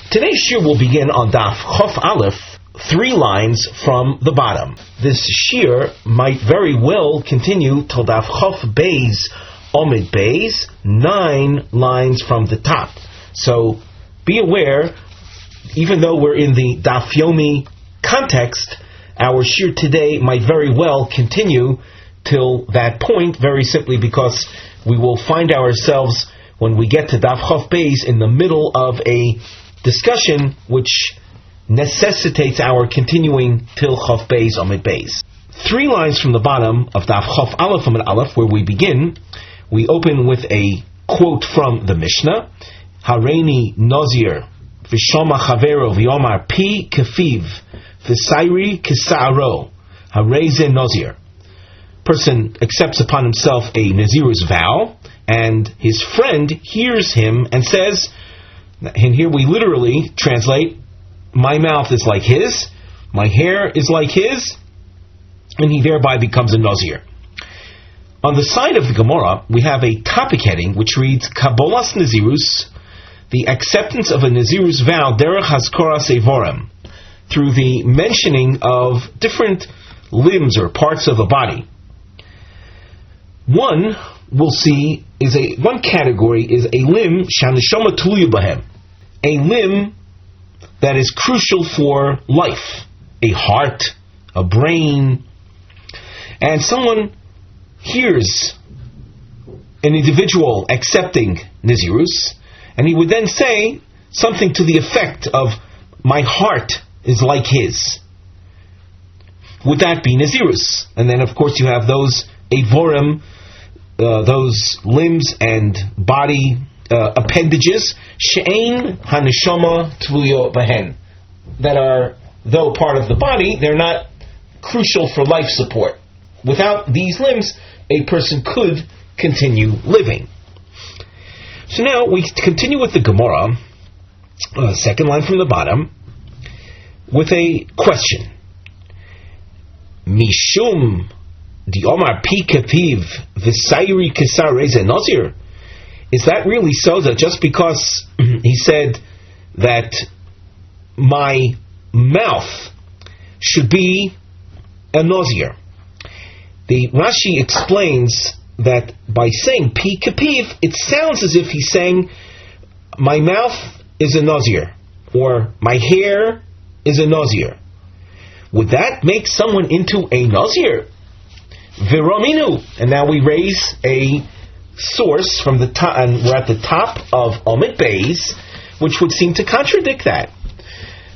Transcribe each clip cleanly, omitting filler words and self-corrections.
Today's shiur will begin on Daf Chof Aleph, 3 lines from the bottom. This shiur might very well continue till Daf Chof Beis Omid Beis, 9 lines from the top. So be aware, even though we're in the Daf Yomi context, our shiur today might very well continue till that point, very simply because we will find ourselves, when we get to Daf Chof Beis, in the middle of a discussion which necessitates our continuing till Chof Beis Omid Beis. 3 lines from the bottom of Daf Chof Aleph Omid Aleph, where we begin, we open with a quote from the Mishnah: Hareini Nazir v'shoma chavero v'yomar pi kefiv v'sairi kisa'aro hareze Nazir. Person accepts upon himself a Nazir's vow, and his friend hears him and says, and here we literally translate, my mouth is like his, my hair is like his, and he thereby becomes a Nazir. On the side of the Gemara, we have a topic heading which reads, Kabbalas Nazirus, the acceptance of a Nazir's vow, derech hazkoras evorem, through the mentioning of different limbs or parts of a body. One we'll see one category is a limb shaneshama tuluya bahem, a limb that is crucial for life, a heart, a brain, and someone hears an individual accepting Nazirus, and he would then say something to the effect of, my heart is like his. Would that be Nazirus? And then of course you have those Evorim, those limbs and body appendages, she'ein haneshama tluyo bahen, that are, though part of the body, they're not crucial for life support. Without these limbs, a person could continue living. So now we continue with the Gemara, 2nd line from the bottom, with a question. Mishum di Omar pi kapiv v'sairi kisar reze Nazir. Is that really so? That just because he said that my mouth should be a Nazir? The Rashi explains that by saying pi kapiv, it sounds as if he's saying my mouth is a Nazir, or my hair is a Nazir. Would that make someone into a Nazir? Viraminu. And now we raise a source from the top, and we're at the top of Omid Beis, which would seem to contradict that.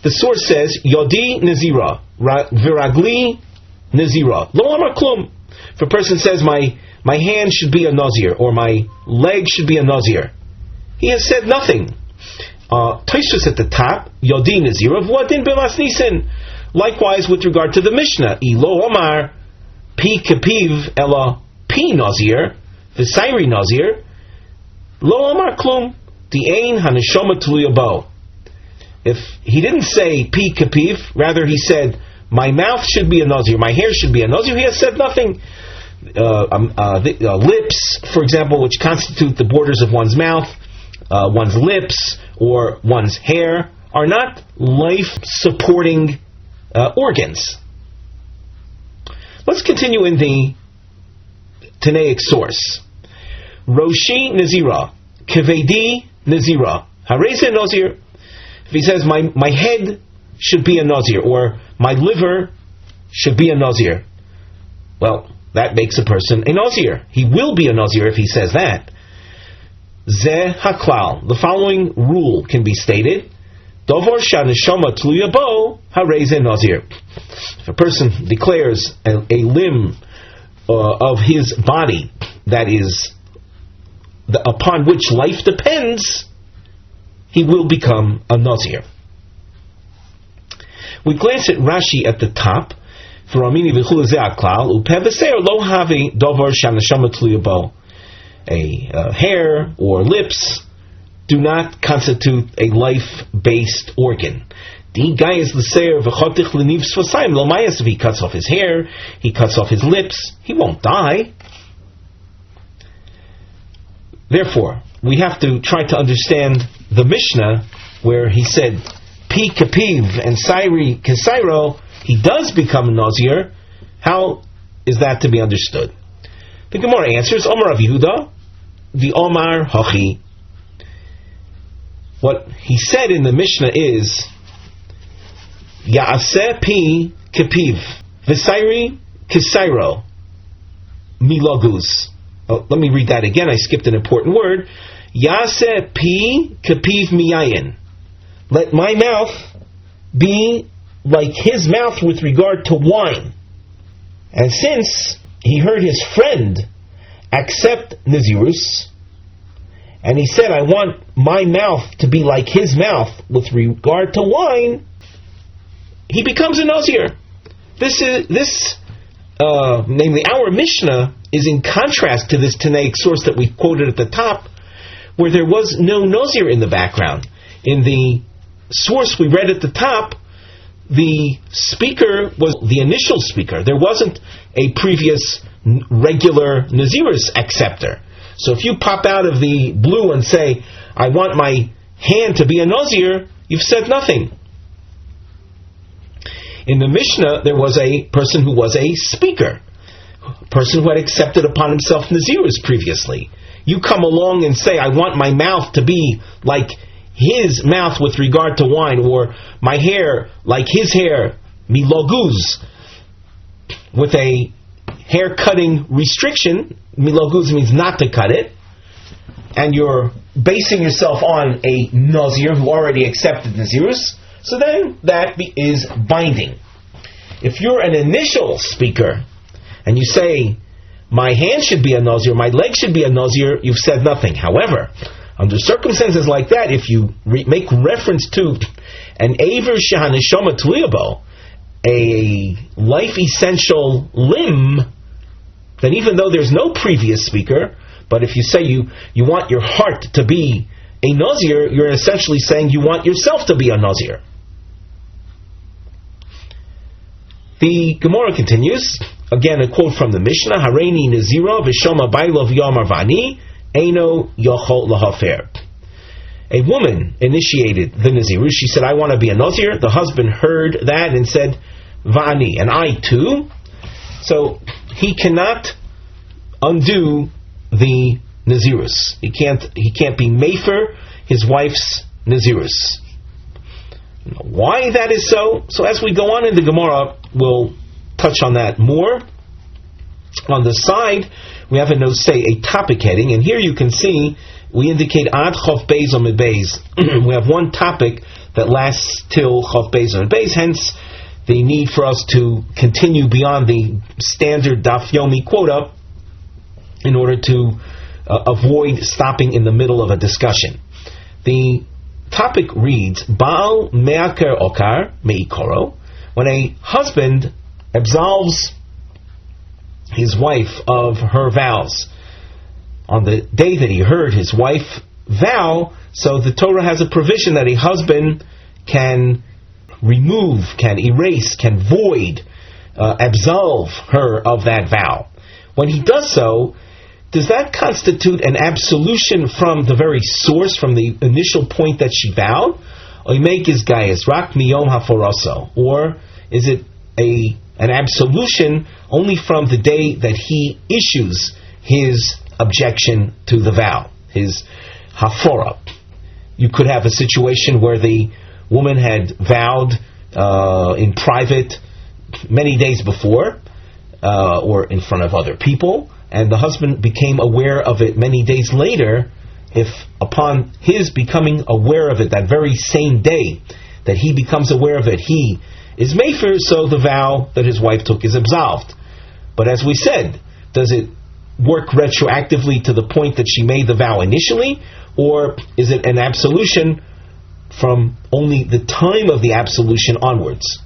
The source says, Yodi Nazira, Viragli Nazira, Lo Amar Klum. If a person says, my hand should be a Nazir, or my leg should be a Nazir, he has said nothing. Tosfos at the top, Yodi Nazira, V'adin B'mas Nisin. Likewise with regard to the Mishnah, Ilo Omar Pi Kapiv Ela Pi Nazir, V'sairi Nazir, Lo Amar Klum, Di'ein Haneshama Tluya Bo. If he didn't say Pi Kapiv, rather he said, my mouth should be a Nazir, my hair should be a Nazir, he has said nothing. Lips, for example, which constitute the borders of one's mouth, one's lips, or one's hair, are not life-supporting organs. Let's continue in the Tanaic source. Roshi Nazira, Kevedi Nazira, Hareze Nazir. If he says, my head should be a Nazir, or my liver should be a Nazir, well, that makes a person a Nazir. He will be a Nazir if he says that. Zeh haklal. The following rule can be stated. Dovor shaneshama tluya bo hareze Nazir. If a person declares a limb of his body that is upon which life depends, he will become a Nazir. We glance at Rashi at the top. A hair or lips do not constitute a life-based organ. The guy is the seir v'chotich l'niv sfasayim l'mayas. If he cuts off his hair, he cuts off his lips, he won't die. Therefore, we have to try to understand the Mishnah where he said Pi Kapiv and Sairi Kasairo, he does become a Nazir. How is that to be understood? The Gemara answers, Omar HaRav Yehuda, the Omar Hachi. What he said in the Mishnah is, Ya'aseh Pi Kapiv, V'sairi Kasairo, Milaguz. Let me read that again. I skipped an important word. Ya'aseh Pi Kapiv Miyayin. Let my mouth be like his mouth with regard to wine. And since he heard his friend accept Nazirus, and he said, I want my mouth to be like his mouth with regard to wine, he becomes a Nazir. Namely, our Mishnah is in contrast to this Tanaic source that we quoted at the top, where there was no Nazir in the background. In the source we read at the top, the speaker was the initial speaker. There wasn't a previous regular Nazirus acceptor. So if you pop out of the blue and say, I want my hand to be a Nazir, you've said nothing. In the Mishnah, there was a person who was a speaker, a person who had accepted upon himself Nazirus previously. You come along and say, I want my mouth to be like his mouth with regard to wine, or my hair like his hair, miloguz, with a hair cutting restriction. Miloguz means not to cut it, and you're basing yourself on a Nazir who already accepted Nazirus, so then that is binding. If you're an initial speaker and you say, my hand should be a Nazir, my leg should be a Nazir, you've said nothing. However, under circumstances like that, if you make reference to an Aver Shehaneshama Tliyabo, a life-essential limb, then even though there's no previous speaker, but if you say you want your heart to be a Nazir, you're essentially saying you want yourself to be a Nazir. The Gemara continues, again a quote from the Mishnah, Hareini Nazira v'shoma bailov yomar vani eino yochol lahafer. A woman initiated the Nazirus. She said, I want to be a Nazir. The husband heard that and said, Vani, and I too. So he cannot undo the Nazirus. He can't be mefer his wife's Nazirus. Why that is so? So as we go on in the Gemara, we'll touch on that more. On the side, we have a topic heading, and here you can see we indicate Ad Chof Beis Amid Beis. We have one topic that lasts till Chof Beis Amid Beis, hence the need for us to continue beyond the standard Daf Yomi quota in order to avoid stopping in the middle of a discussion. The topic reads, Baal Me'aker Okar Me'ikoro, when a husband absolves his wife of her vows on the day that he heard his wife vow, so the Torah has a provision that a husband can remove, can erase, can void, absolve her of that vow. When he does so, does that constitute an absolution from the very source, from the initial point that she vowed? Or is it an absolution only from the day that he issues his objection to the vow, his hafora? You could have a situation where the woman had vowed in private many days before, or in front of other people, and the husband became aware of it many days later. If upon his becoming aware of it that very same day that he becomes aware of it, he is mefer, so the vow that his wife took is absolved. But as we said, does it work retroactively to the point that she made the vow initially, or is it an absolution from only the time of the absolution onwards?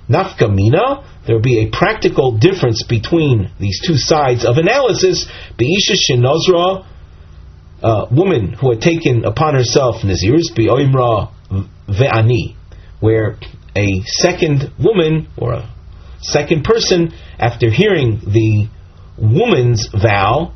Nafka mina, there will be a practical difference between these two sides of analysis. Be'isha shenozra, woman who had taken upon herself Nazirus, be'oimra ve'ani, where a second woman or a second person, after hearing the woman's vow,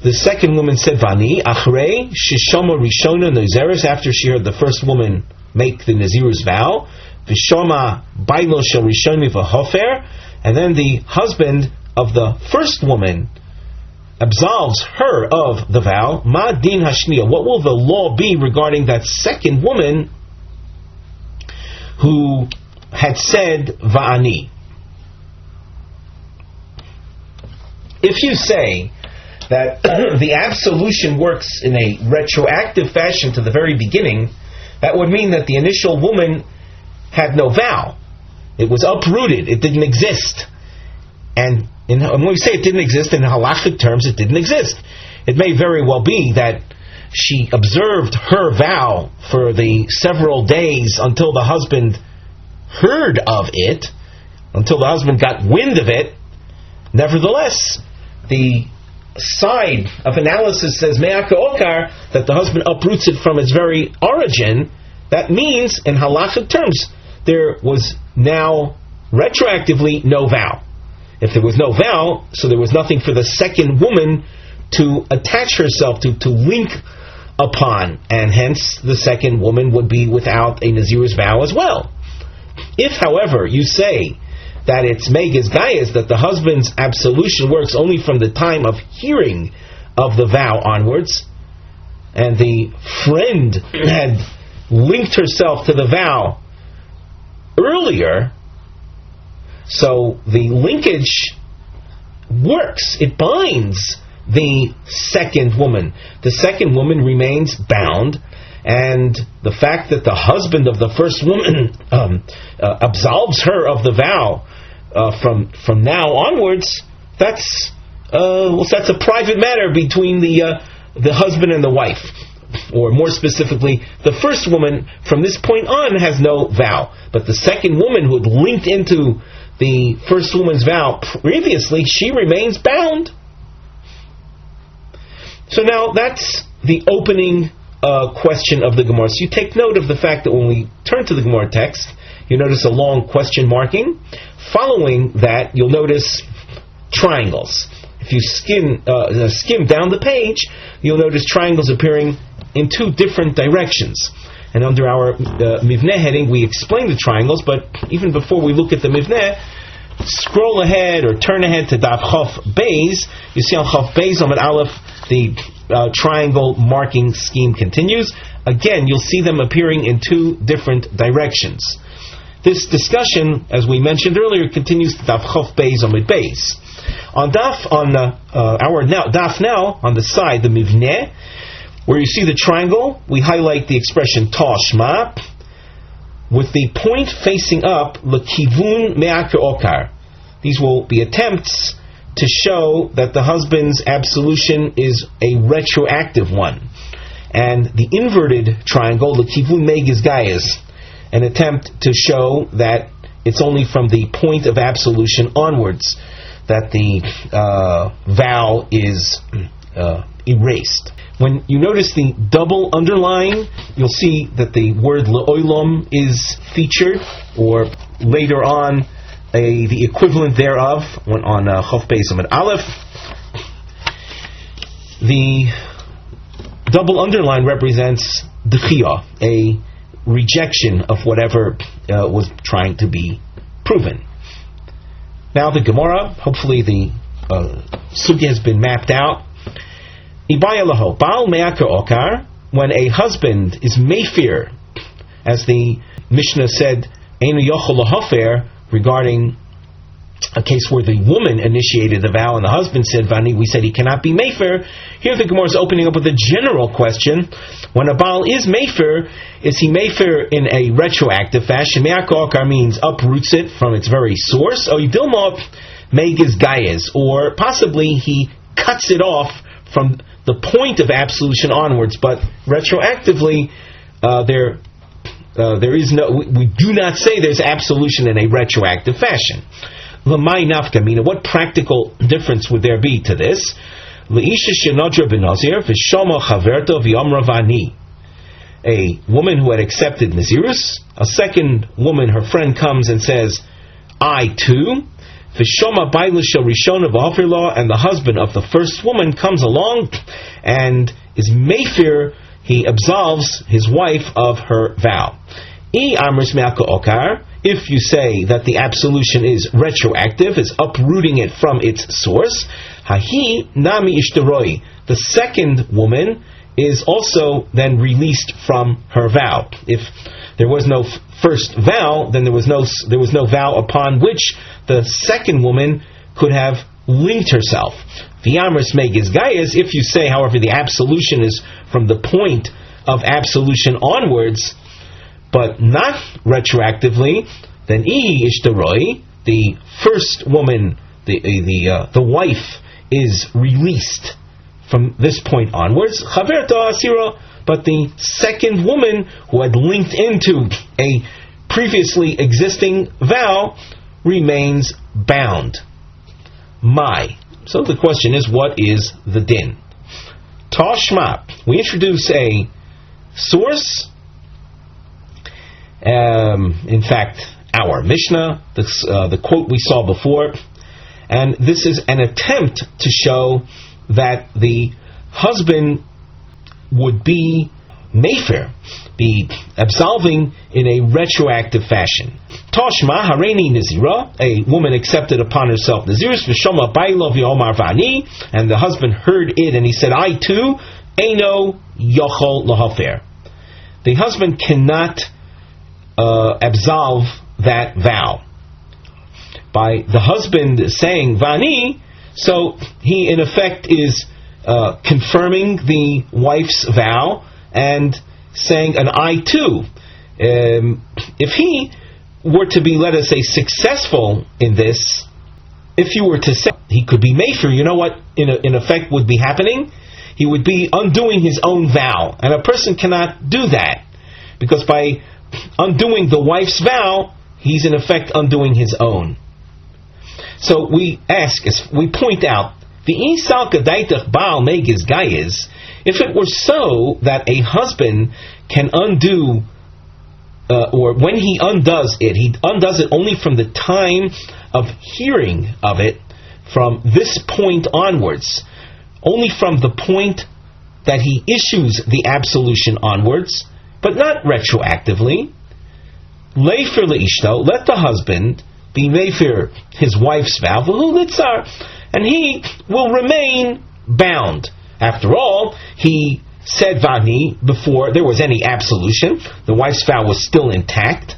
The second woman said, Vani, Achrei, Shishoma Rishona Naziris, after she heard the first woman make the Nazir's vow, Vishoma Bailo Shel Rishoni V'Hofer, and then the husband of the first woman absolves her of the vow. Ma din hashniya, what will the law be regarding that second woman who had said Va'ani? If you say that the absolution works in a retroactive fashion to the very beginning, that would mean that the initial woman had no vow. It was uprooted. It didn't exist. And when we say it didn't exist, in halachic terms, it didn't exist. It may very well be that she observed her vow for the several days until the husband heard of it, until the husband got wind of it. Nevertheless, the side of analysis says me'aka okar, that the husband uproots it from its very origin. That means, in halachic terms, there was now retroactively no vow. If there was no vow, so there was nothing for the second woman to attach herself to link upon, and hence the second woman would be without a Nazir's vow as well. If, however, you say that it's Megas Gaias, that the husband's absolution works only from the time of hearing of the vow onwards, and the friend had linked herself to the vow earlier, so the linkage works. It binds the second woman. The second woman remains bound, and the fact that the husband of the first woman absolves her of the vow from now onwards, that's a private matter between the husband and the wife. Or more specifically, the first woman from this point on has no vow, but the second woman who had linked into the first woman's vow previously, she remains bound. So now that's the opening question of the Gemara. So you take note of the fact that when we turn to the Gemara text, you notice a long question marking. Following that, you'll notice triangles. If you skim down the page, you'll notice triangles appearing in two different directions. And under our Mivneh heading, we explain the triangles, but even before we look at the Mivneh, scroll ahead or turn ahead to Daf Chof Beis. You see on Chof Beis, Amud Aleph, the triangle marking scheme continues. Again, you'll see them appearing in two different directions. This discussion, as we mentioned earlier, continues to Daf Chof Beis Amud Beis. On our Daf now, on the side, the Mivneh, where you see the triangle, we highlight the expression Tashma, with the point facing up, L'kivun me'aka okar. These will be attempts to show that the husband's absolution is a retroactive one. And the inverted triangle, L'kivun me'giz gayas, an attempt to show that it's only from the point of absolution onwards that the vow is erased. When you notice the double underline, you'll see that the word le'olam is featured, or later on, the equivalent thereof, on Chof Beis Amud Aleph. The double underline represents dechiyah, a rejection of whatever was trying to be proven. Now the Gemara, hopefully the sugya has been mapped out. When a husband is meifir, as the Mishnah said, Einu yochel lahofer, regarding a case where the woman initiated the vow and the husband said Vani, we said he cannot be meifir. Here the Gemara is opening up with a general question. When a Baal is meifir, is he meifir in a retroactive fashion? Me'aka okar means uproots it from its very source. Or yidilma me'giz gayez, or possibly he cuts it off from the point of absolution onwards, but retroactively, there is no. We do not say there's absolution in a retroactive fashion. L'may nafka mina. What practical difference would there be to this? L'isha shenodra b'Nazir v'shama chaverto v'yomra vani. A woman who had accepted Nazirus, a second woman, her friend, comes and says, I too. V'shoma bailusha rishona v'hafir, and the husband of the first woman comes along and is meifir, he absolves his wife of her vow. I amris me'aka okar, if you say that the absolution is retroactive, is uprooting it from its source, hahi nami ishteroi, the second woman is also then released from her vow. If there was no first vow, then there was no vow upon which the second woman could have linked herself. V'yamris megiz gayas, if you say, however, the absolution is from the point of absolution onwards, but not retroactively, then ihi ishtaroi, the first woman, the wife, is released from this point onwards. Chaverta asira, but the second woman who had linked into a previously existing vow remains bound. So the question is, what is the din? Daf Map. We introduce a source. In fact, our Mishnah, the quote we saw before, and this is an attempt to show that the husband would be mefer, be absolving in a retroactive fashion. Toshma hareini nazira, a woman accepted upon herself nazirus v'shoma bailo v'omar vani, and the husband heard it and he said, I too, eino yochol lahafer. The husband cannot absolve that vow. By the husband saying vani, so he in effect is confirming the wife's vow and saying an I too. If he were to be, let us say, successful in this, if you were to say he could be mefer, you know what in effect would be happening? He would be undoing his own vow, and a person cannot do that, because by undoing the wife's vow, he's in effect undoing his own. So we ask, we point out, the isal kadaitach baal megiz gayis, if it were so that a husband can undo, or when he undoes it only from the time of hearing of it, from this point onwards, only from the point that he issues the absolution onwards, but not retroactively. Leifir leishto, let the husband be meifir his wife's vow, and he will remain bound. After all, he said vani before there was any absolution. The wife's vow was still intact.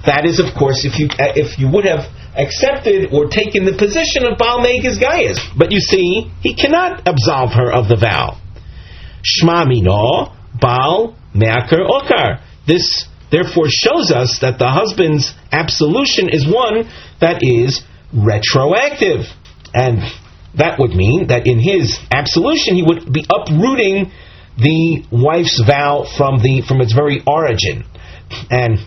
That is, of course, if you would have accepted or taken the position of Baal Megiz Gayas. But you see, he cannot absolve her of the vow. Shma mino Baal Me'aker Okar. This therefore shows us that the husband's absolution is one that is retroactive. And that would mean that in his absolution he would be uprooting the wife's vow from its very origin. And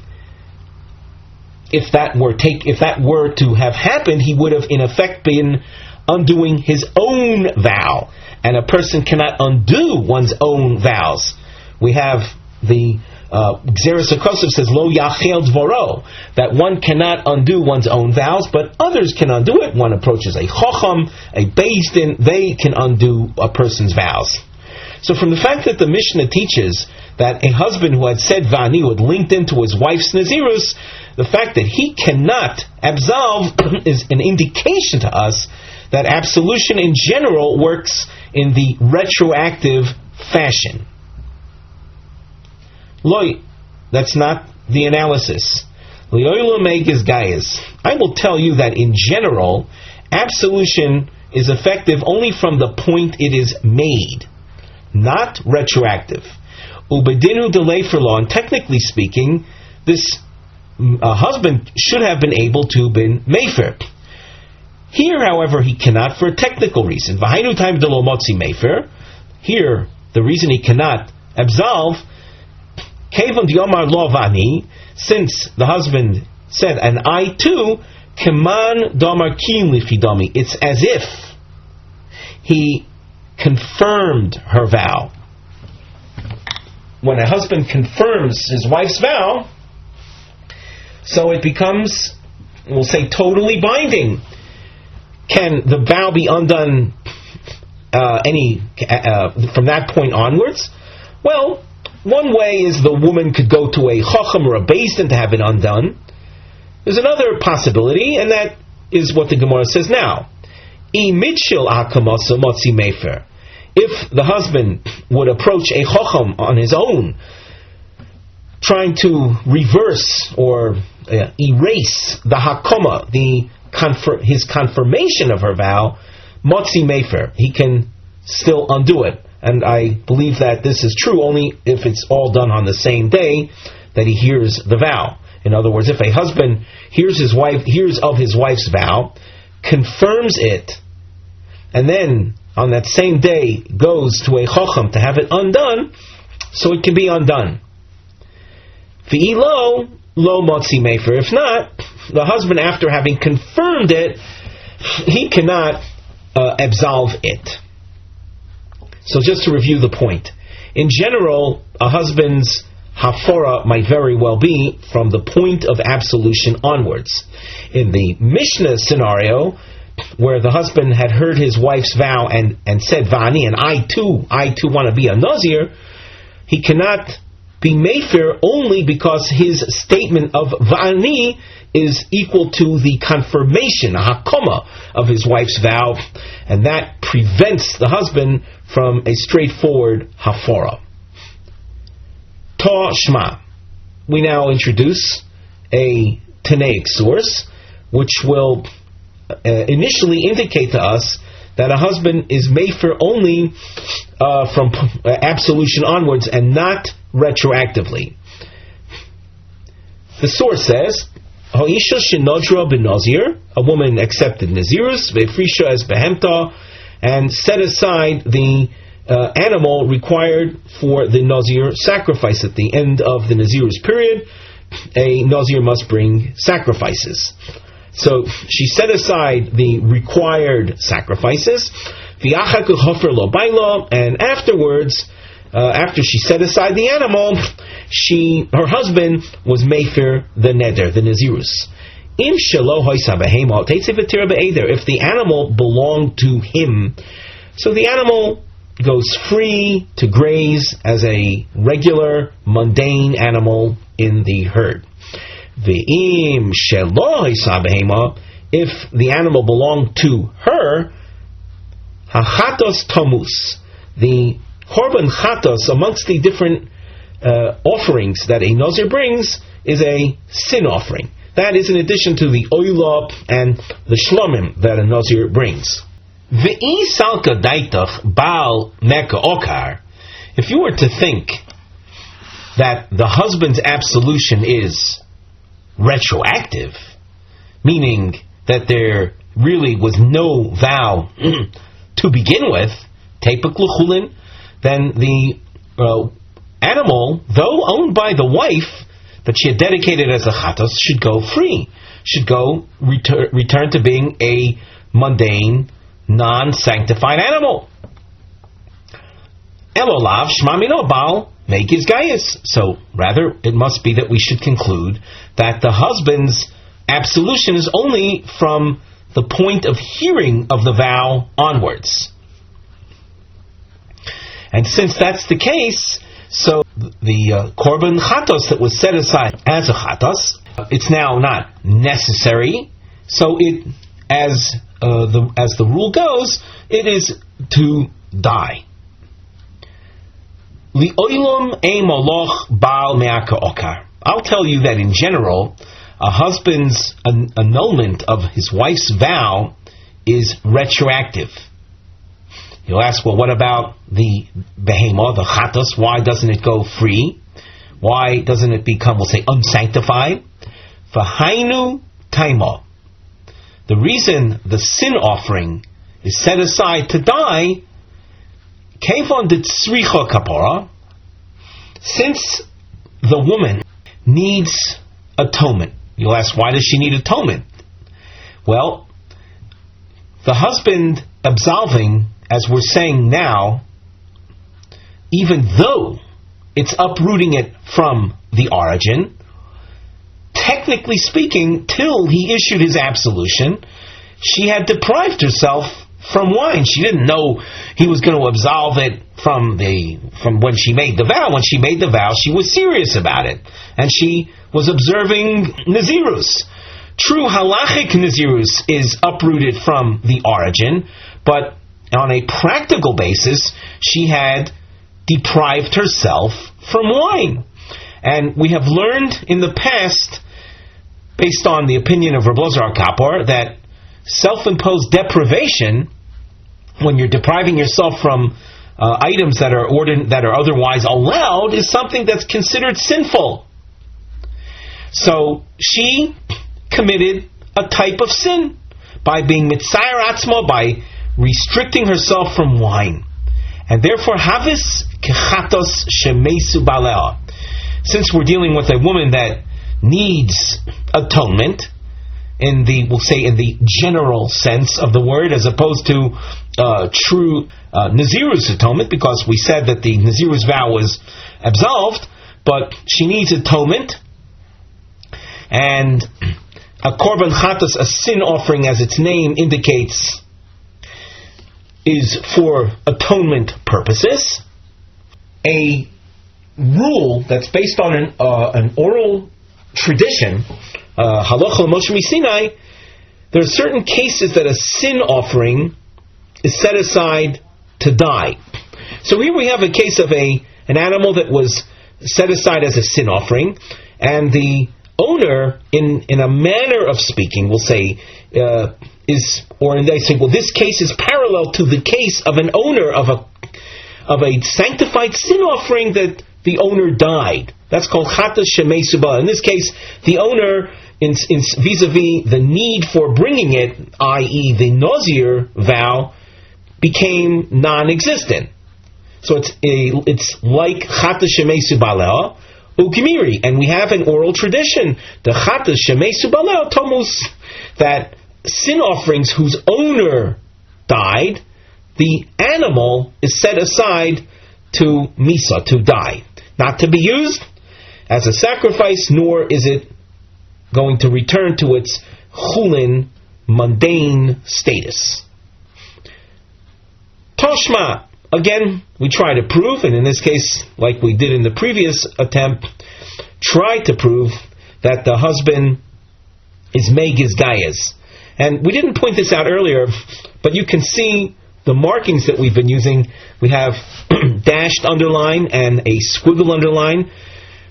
if that were to have happened, he would have in effect been undoing his own vow. And a person cannot undo one's own vows. We have the Xeris Akosov says, Lo yachel dvoro, that one cannot undo one's own vows, but others can undo it. One approaches a chocham, a beis din, they can undo a person's vows. So from the fact that the Mishnah teaches that a husband who had said vani had linked into his wife's nazirus, the fact that he cannot absolve is an indication to us that absolution in general works in the retroactive fashion. Loi, that's not the analysis. I will tell you that in general, absolution is effective only from the point it is made, not retroactive. Ubedinu delay for law, and technically speaking, this husband should have been able to been mefer. Here, however, he cannot for a technical reason. V'hainu time de lo motzi mefer. Here, the reason he cannot absolve, Kevon diomar lo vani, since the husband said, and I too, keman domar kin lichidami. It's as if he confirmed her vow. When a husband confirms his wife's vow, so it becomes we'll say totally binding. Can the vow be undone from that point onwards? Well, one way is the woman could go to a chacham or a beis din to have it undone. There's another possibility, and that is what the Gemara says now. If the husband would approach a chacham on his own, trying to reverse or erase the hakoma, his confirmation of her vow, motzi mefer, he can still undo it. And I believe that this is true only if it's all done on the same day that he hears the vow. In other words, if a husband hears of his wife's vow, confirms it, and then on that same day goes to a chacham to have it undone, so it can be undone. V'ilo lo motzi mefer. If not, the husband, after having confirmed it, he cannot absolve it. So just to review the point. In general, a husband's hafara might very well be from the point of absolution onwards. In the Mishnah scenario, where the husband had heard his wife's vow and said, Va'ani, and I too want to be a Nazir, he cannot be mefer only because his statement of Va'ani is equal to the confirmation, a hakoma, of his wife's vow, and that prevents the husband from a straightforward hafara. Ta Shma. We now introduce a Tanaic source, which will initially indicate to us that a husband is mefer only from absolution onwards and not retroactively. The source says, Ha'isha shenodra b'nazir, a woman accepted nazirus, ve'frisha as behemta, and set aside the animal required for the nazir sacrifice. At the end of the nazirus period, a nazir must bring sacrifices. So she set aside the required sacrifices, and afterwards, after she set aside the animal, her husband was mefer the neder, the nazirus. If the animal belonged to him, so the animal goes free to graze as a regular, mundane animal in the herd. If the animal belonged to her, hachatos tamus, the korban chatos amongst the different offerings that a nazir brings is a sin offering. That is in addition to the oila and the shlomim that a nazir brings. Ve'i salka daitach bal meka okar. If you were to think that the husband's absolution is retroactive, meaning that there really was no vow to begin with, tepek l'chulin, then the animal, though owned by the wife that she had dedicated as a chatos, should go free, should go return to being a mundane, non-sanctified animal. Elolav shmamino bal megiz gayis. So rather, it must be that we should conclude that the husband's absolution is only from the point of hearing of the vow onwards. And since that's the case, so the korban chatos that was set aside as a chatos, it's now not necessary. So it, as the rule goes, it is to die. Li'oilum ein moloch baal me'aka okar. I'll tell you that in general, a husband's annulment of his wife's vow is retroactive. You'll ask, well, what about the behemah, the chatos? Why doesn't it go free? Why doesn't it become, we'll say, unsanctified? V'hainu taima. The reason the sin offering is set aside to die, kevon ditzricha kapara, since the woman needs atonement. You'll ask, why does she need atonement? Well, the husband absolving, as we're saying now, even though it's uprooting it from the origin, technically speaking, till he issued his absolution, she had deprived herself from wine. She didn't know he was going to absolve it from when she made the vow. When she made the vow, she was serious about it, and she was observing Nazirus. True halachic Nazirus is uprooted from the origin, but on a practical basis, she had deprived herself from wine. And we have learned in the past, based on the opinion of Rav Ozer that self-imposed deprivation, when you're depriving yourself from items that are otherwise allowed, is something that's considered sinful. So she committed a type of sin by being mitzayer atzma, by restricting herself from wine, and therefore havis kechatos shemeisu balea. Since we're dealing with a woman that needs atonement, we'll say in the general sense of the word, as opposed to true Nazirus atonement, because we said that the Nazirus vow was absolved, but she needs atonement, and a korban chatas, a sin offering, as its name indicates, is for atonement purposes. A rule that's based on an oral tradition, halacha Moshe Sinai, there are certain cases that a sin offering is set aside to die. So here we have a case of an animal that was set aside as a sin offering, and the owner, in a manner of speaking, will say, this case is parallel to the case of an owner of a sanctified sin offering that the owner died. That's called chatas shemei subah. In this case, the owner, vis-a-vis the need for bringing it, i.e. the Nazir vow, became non-existent. So it's like chatas shemei subah ukimiri, and we have an oral tradition, the chatas shemei subah tomus, that sin offerings whose owner died, the animal is set aside to misa, to die, not to be used as a sacrifice, nor is it going to return to its chulin, mundane status. Toshma, again, we try to prove, and in this case, like we did in the previous attempt, try to prove that the husband is megiz gayas. And we didn't point this out earlier, but you can see the markings that we've been using. We have dashed underline and a squiggle underline.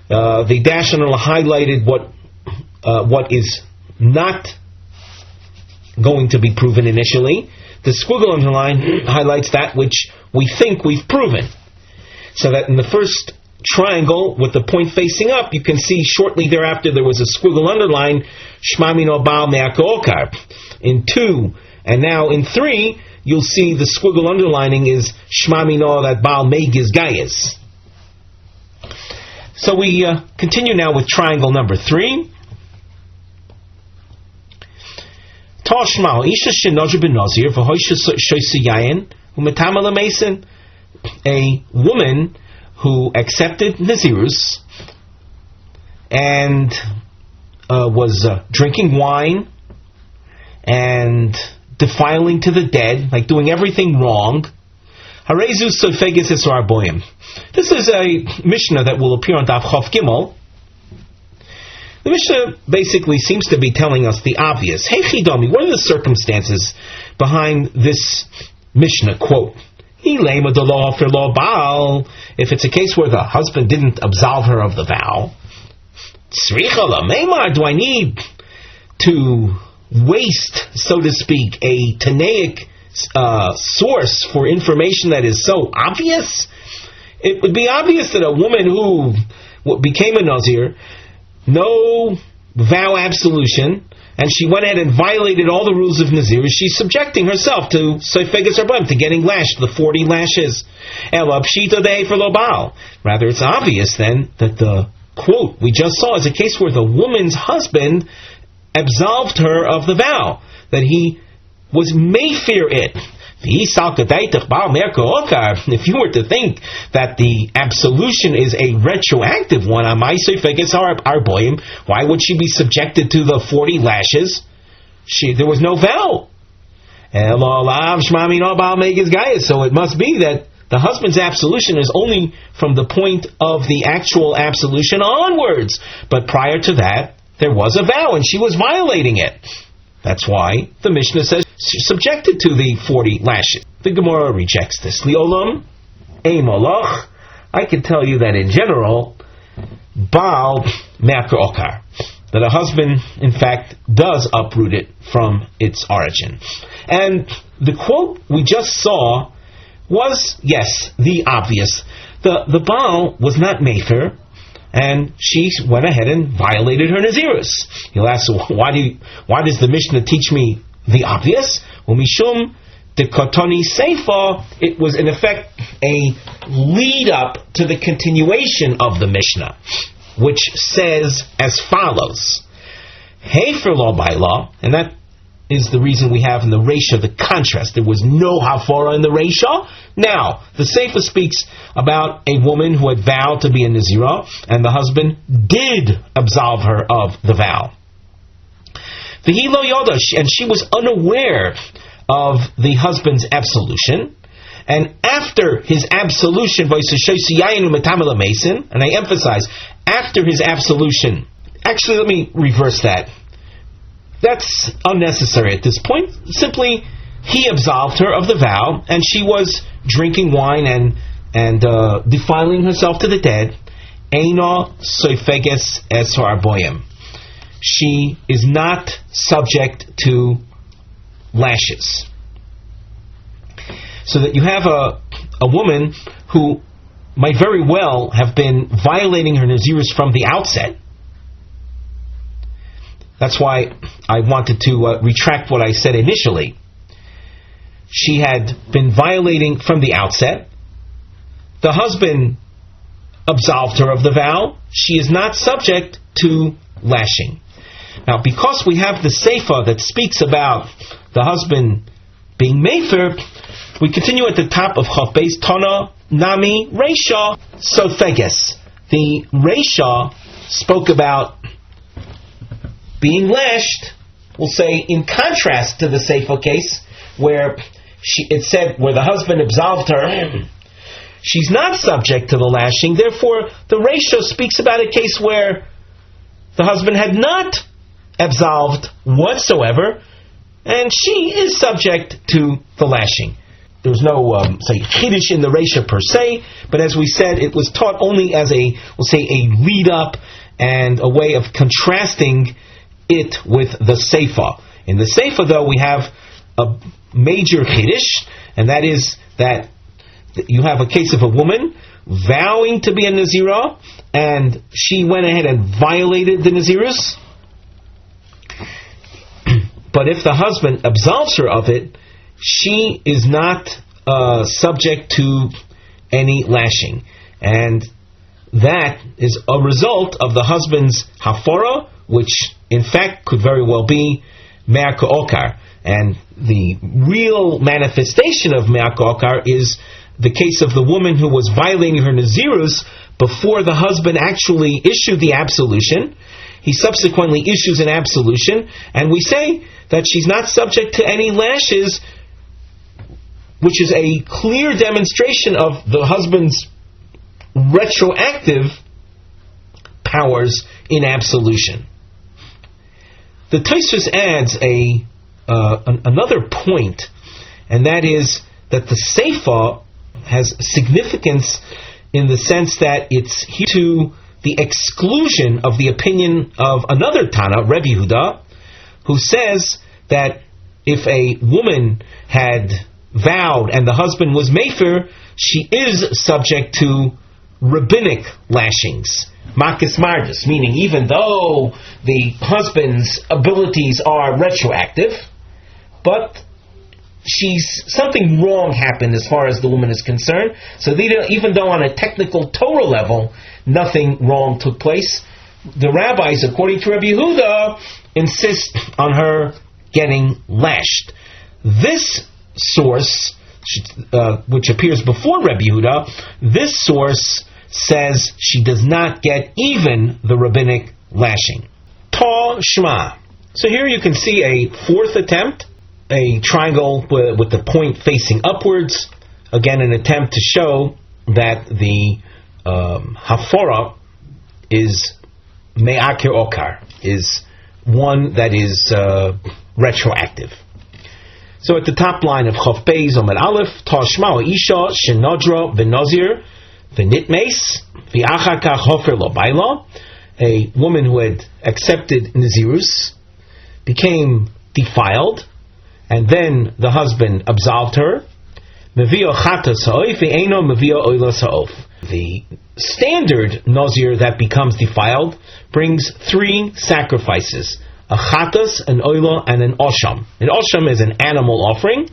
The dash underline highlighted what is not going to be proven initially. The squiggle underline highlights that which we think we've proven. So that in the first triangle with the point facing up, you can see shortly thereafter there was a squiggle underline, shmamino bal me'akokar. In 2, and now in 3, you'll see the squiggle underlining is shmamino, that bal megiz gayas. So we continue now with triangle number 3. Toshma isha shenodr ben Nazir v'hoisha shoyse yayin u'metamala mason. A woman who accepted Nazirus and was drinking wine and defiling to the dead, like doing everything wrong. Harezu sofeges esrar boyim. This is a Mishnah that will appear on Daf Chof Gimel. The Mishnah basically seems to be telling us the obvious. Hey Chidomi, what are the circumstances behind this Mishnah quote? If it's a case where the husband didn't absolve her of the vow, do I need to waste, so to speak, a Tanaic source for information that is so obvious? It would be obvious that a woman who became a Nazir, no vow absolution, and she went ahead and violated all the rules of Nazir, she's subjecting herself to Soifegas Arbam, to getting lashed, the 40 lashes. Rather, it's obvious then that the quote we just saw is a case where the woman's husband absolved her of the vow, that he was mayfear it. If you were to think that the absolution is a retroactive one, why would she be subjected to the 40 lashes? There was no vow. So it must be that the husband's absolution is only from the point of the actual absolution onwards. But prior to that, there was a vow and she was violating it. That's why the Mishnah says she's subjected to the 40 lashes. The Gemara rejects this. Li'olam, ei malach. I can tell you that in general, Baal me'akar okar, that a husband, in fact, does uproot it from its origin. And the quote we just saw was, yes, the obvious. The Baal was not mefer, and she went ahead and violated her Nazirus. You'll ask, why does the Mishnah teach me the obvious? Well, mishum de kotoni seifa, it was in effect a lead up to the continuation of the Mishnah, which says as follows: Hefer lo baila, and that is the reason we have in the Reisha the contrast. There was no hafara in the Reisha. Now, the Seifa speaks about a woman who had vowed to be a Nazirah, and the husband did absolve her of the vow. V'hi lo yoda, and she was unaware of the husband's absolution. And after his absolution, and I emphasize, after his absolution, actually let me reverse that. That's unnecessary at this point. Simply, he absolved her of the vow, and she was drinking wine and defiling herself to the dead. Eina soifeges es ha'arboyim. She is not subject to lashes. So that you have a woman who might very well have been violating her Nazirus from the outset. That's why I wanted to retract what I said initially. She had been violating from the outset. The husband absolved her of the vow. She is not subject to lashing. Now, because we have the Seifa that speaks about the husband being mefer, we continue at the top of Chaf Beis, Tana, Nami, Reisha, Sofeges. The Reisha spoke about being lashed, we'll say, in contrast to the Seifa case, where it said, where the husband absolved her, she's not subject to the lashing. Therefore, the Reisha speaks about a case where the husband had not absolved whatsoever, and she is subject to the lashing. There's no, say, chiddush in the Reisha per se, but as we said, it was taught only as a lead-up and a way of contrasting it with the Seifa. In the Seifa, though, we have a major chiddush, and that is that you have a case of a woman vowing to be a Nazirah, and she went ahead and violated the Nazirus. But if the husband absolves her of it, she is not subject to any lashing. And that is a result of the husband's hafara, which in fact could very well be me'akar okar. And the real manifestation of me'akar okar is the case of the woman who was violating her Nazirus before the husband actually issued the absolution. He subsequently issues an absolution, and we say that she's not subject to any lashes, which is a clear demonstration of the husband's retroactive powers in absolution. The Tosfos adds another point, and that is that the Seifa has significance in the sense that it's here to the exclusion of the opinion of another Tana, Rebbe Yehuda, who says that if a woman had vowed and the husband was mefer, she is subject to rabbinic lashings, makis mardas, meaning even though the husband's abilities are retroactive, but something wrong happened as far as the woman is concerned. So even though on a technical Torah level nothing wrong took place, the rabbis, according to Rabbi Yehuda, insist on her getting lashed. This source, which appears before Rebbe Yehuda, this source says she does not get even the rabbinic lashing. Ta Shma. So here you can see a fourth attempt, a triangle with the point facing upwards. Again, an attempt to show that the hafara is me'akir okar, is one that is retroactive. So at the top line of Chof Beis Omer Aleph, Tashma Isha Shenodra v'Nazir v'Nitmeis v'Achar Kach Hofer Lo Baila, a woman who had accepted Nazirus became defiled, and then the husband absolved her. Mevio Chatas Ha'of v'Eino Mevio Oilas Ha'of. The standard Nazir that becomes defiled brings 3 sacrifices: a chatas, an oila, and an osham. An osham is an animal offering.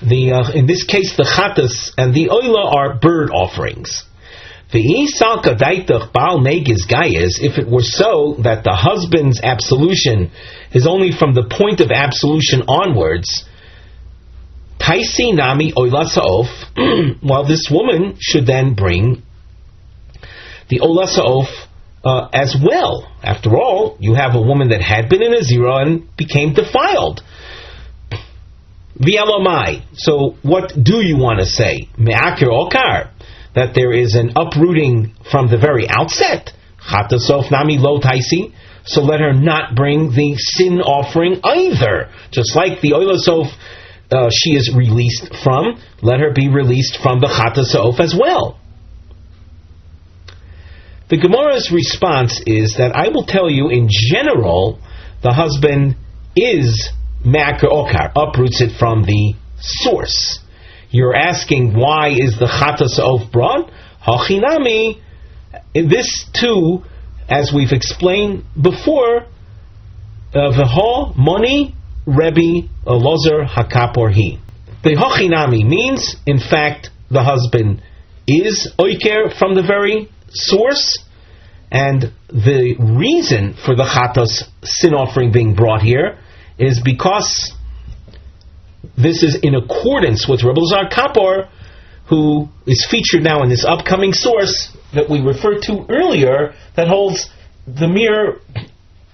In this case, the chatas and the oila are bird offerings. If it were so that the husband's absolution is only from the point of absolution onwards, taisi nami oila sa'of, well, this woman should then bring the oila sa'of as well. After all, you have a woman that had been in a zero and became defiled. V'yalomai. So what do you want to say? Me'akir okar. That there is an uprooting from the very outset. Chatasof nami lo taisi. So let her not bring the sin offering either. Just like the oilasof she is released from, let her be released from the chatasof as well. The Gemara's response is that I will tell you, in general, the husband is me'akir okar, uproots it from the source. You're asking, why is the chatas of brought? Hachinami. This too, as we've explained before, v'ho moni Rebbe Elazar hakapor hi. The hachinami means, in fact, the husband is oiker from the very source, and the reason for the chatas sin offering being brought here is because this is in accordance with Rebbe Elazar Kapor, who is featured now in this upcoming source that we referred to earlier, that holds the mere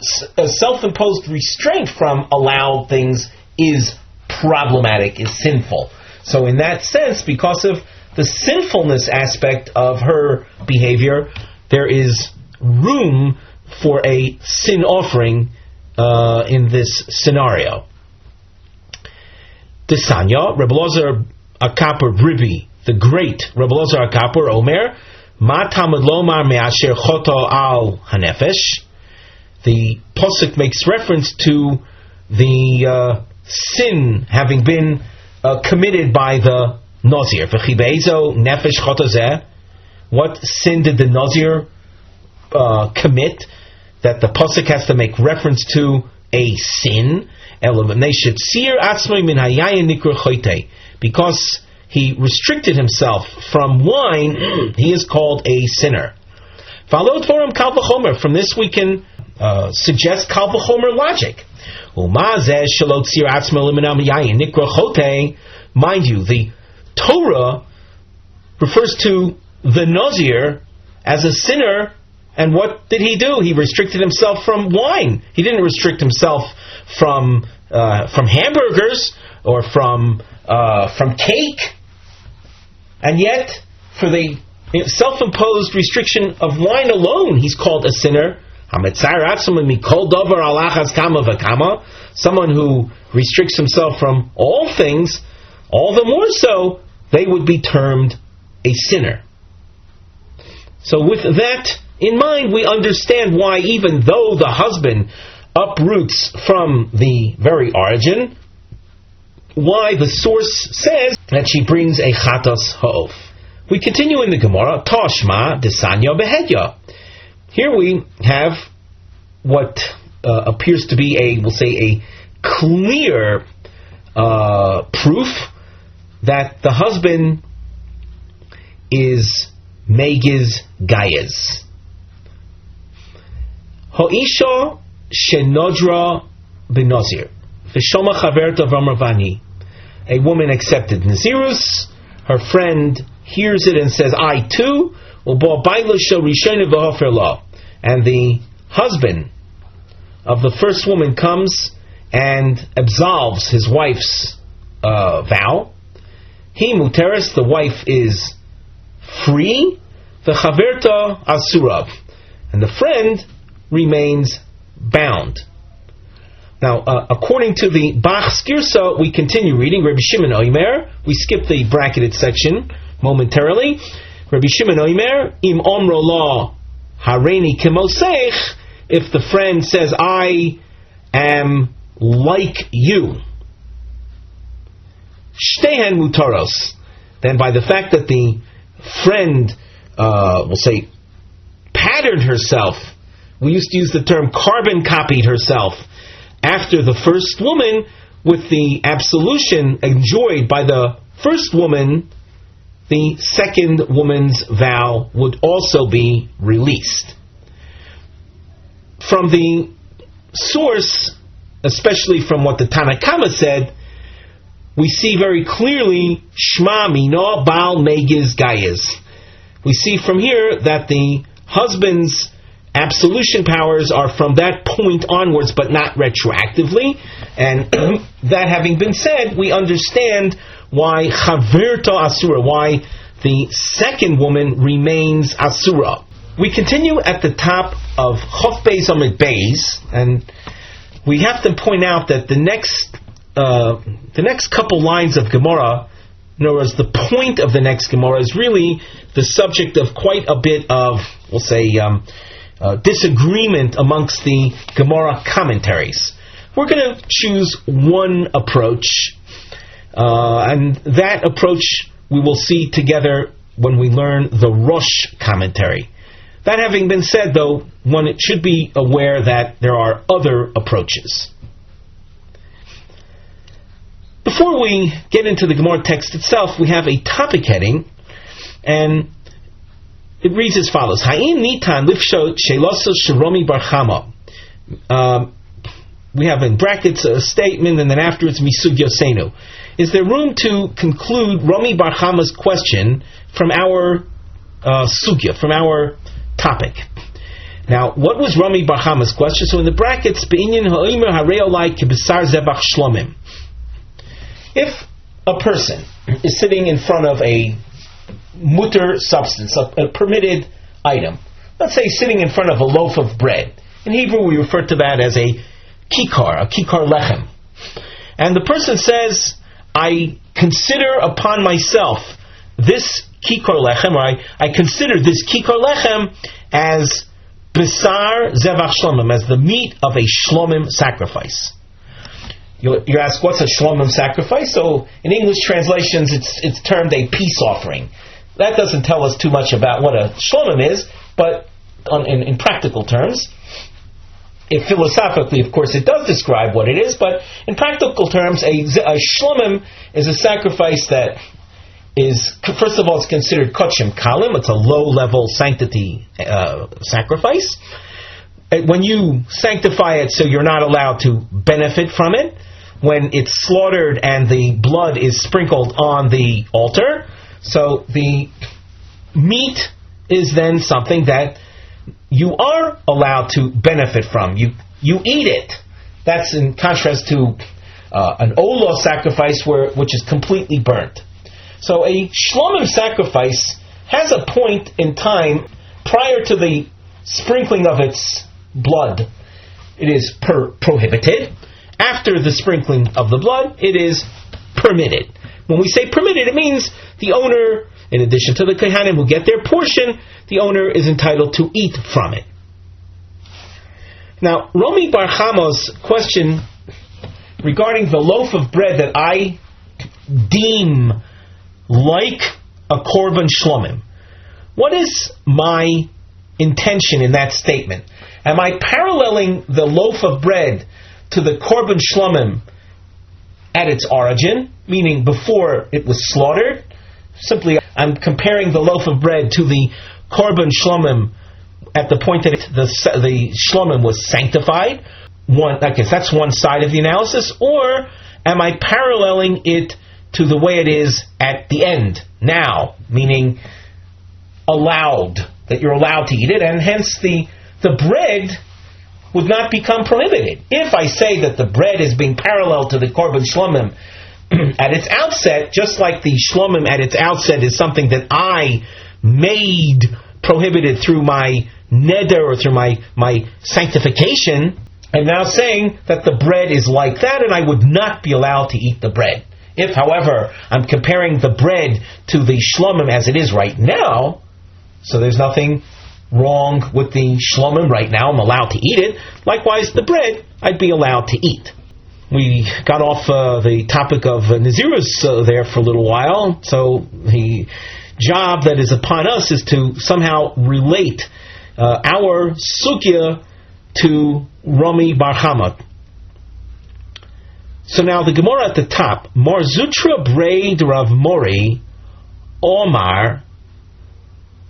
self-imposed restraint from allowed things is problematic, is sinful. So in that sense, because of the sinfulness aspect of her behavior, there is room for a sin offering in this scenario. Desanya, Rebbe Elazar HaKohen Berger, the great Rebbe Elazar HaKohen Berger, Omer, Ma tamad lomar me'asher choto al hanefesh. The Pasuk makes reference to the sin having been committed by the Nazir. V'chibezo nefesh choto zeh. What sin did the Nazir commit that the Pasuk has to make reference to a sin? Because he restricted himself from wine, he is called a sinner. From this we can suggest kal v'chomer logic. Mind you, the Torah refers to the Nazir as a sinner, and what did he do? He restricted himself from wine. He didn't restrict himself from hamburgers or from cake, and yet for the self-imposed restriction of wine alone, he's called a sinner. Someone who restricts himself from all things, all the more so, they would be termed a sinner. So with that in mind, we understand why, even though the husband uproots from the very origin, why the source says that she brings a chatas ha'of. We continue in the Gemara, Tashma desanya behedya. Here we have what appears to be a clear proof that the husband is Megiz Gayez. Ha'isha shenodra b'nazir v'shoma chavert avram ravani a woman accepted Nazirus, her friend hears it and says, I too, and the husband of the first woman comes and absolves his wife's vow. He muteris, the wife is free, the chaverta asura, and the friend remains bound. Now, according to the Bach's Girsa, we continue reading. Rabbi Shimon Omer, we skip the bracketed section momentarily. Rabbi Shimon Omer, im omro la hareini kemosech, if the friend says, I am like you, shtehen mutaros, then by the fact that the friend, we'll say, patterned herself, we used to use the term carbon copied herself, after the first woman, with the absolution enjoyed by the first woman, the second woman's vow would also be released. From the source, especially from what the Tanakama said, we see very clearly, Shma Mino Baal Megiz Gayez. We see from here that the husband's absolution powers are from that point onwards, but not retroactively. And that having been said, we understand why Chaverta Asura, why the second woman remains Asura. We continue at the top of Chof Beis Amid Beis, and we have to point out that the next couple lines of Gemara, in other words, the point of the next Gemara is really the subject of quite a bit of, we'll say, disagreement amongst the Gemara commentaries. We're going to choose one approach, and that approach we will see together when we learn the Rosh commentary. That having been said, though, one should be aware that there are other approaches. Before we get into the Gemara text itself, we have a topic heading, and it reads as follows: Ha'im nitan lifshot shelosos sheromi bar chama. We have in brackets a statement, and then afterwards misugya senu. Is there room to conclude Romi bar chama's question from our sugya, from our topic? Now, what was Romi bar chama's question? So in the brackets, be'inyan ha'omer hareolai kibesar zebach shlomim. If a person is sitting in front of a mutter substance, a permitted item, let's say sitting in front of a loaf of bread. In Hebrew, we refer to that as a kikar lechem. And the person says, I consider upon myself this kikar lechem, or I consider this kikar lechem as besar zevach shlomim, as the meat of a shlomim sacrifice. You ask, what's a shlomim sacrifice? So in English translations, it's termed a peace offering. That doesn't tell us too much about what a shlomim is, but in practical terms, philosophically, of course, it does describe what it is, but in practical terms, a shlomim is a sacrifice that is, first of all, it's considered kachim kalim. It's a low-level sanctity sacrifice. When you sanctify it so you're not allowed to benefit from it, when it's slaughtered and the blood is sprinkled on the altar, so the meat is then something that you are allowed to benefit from. You eat it. That's in contrast to an olah sacrifice which is completely burnt. So a shlomim sacrifice has a point in time prior to the sprinkling of its blood. It is prohibited. After the sprinkling of the blood, it is permitted. When we say permitted, it means the owner, in addition to the kohanim who get their portion, the owner is entitled to eat from it. Now, Romi bar Chama's question regarding the loaf of bread that I deem like a korban shlomim. What is my intention in that statement? Am I paralleling the loaf of bread to the korban shlomim at its origin, meaning before it was slaughtered? Simply, I'm comparing the loaf of bread to the korban shlomim at the point that the shlomim was sanctified. I guess that's one side of the analysis. Or am I paralleling it to the way it is at the end, now, meaning allowed, that you're allowed to eat it, and hence the bread would not become prohibited. If I say that the bread is being parallel to the korban shlomim at its outset, just like the shlomim at its outset is something that I made prohibited through my neder or through my sanctification, I'm now saying that the bread is like that and I would not be allowed to eat the bread. If, however, I'm comparing the bread to the shlomim as it is right now, so there's nothing wrong with the shlomim right now, I'm allowed to eat it. Likewise, the bread, I'd be allowed to eat. We got off the topic of Nazirus there for a little while, so the job that is upon us is to somehow relate our sugya to Rami Bar Chama. So now the Gemara at the top, Mar Zutra Braid Rav Mori Omar.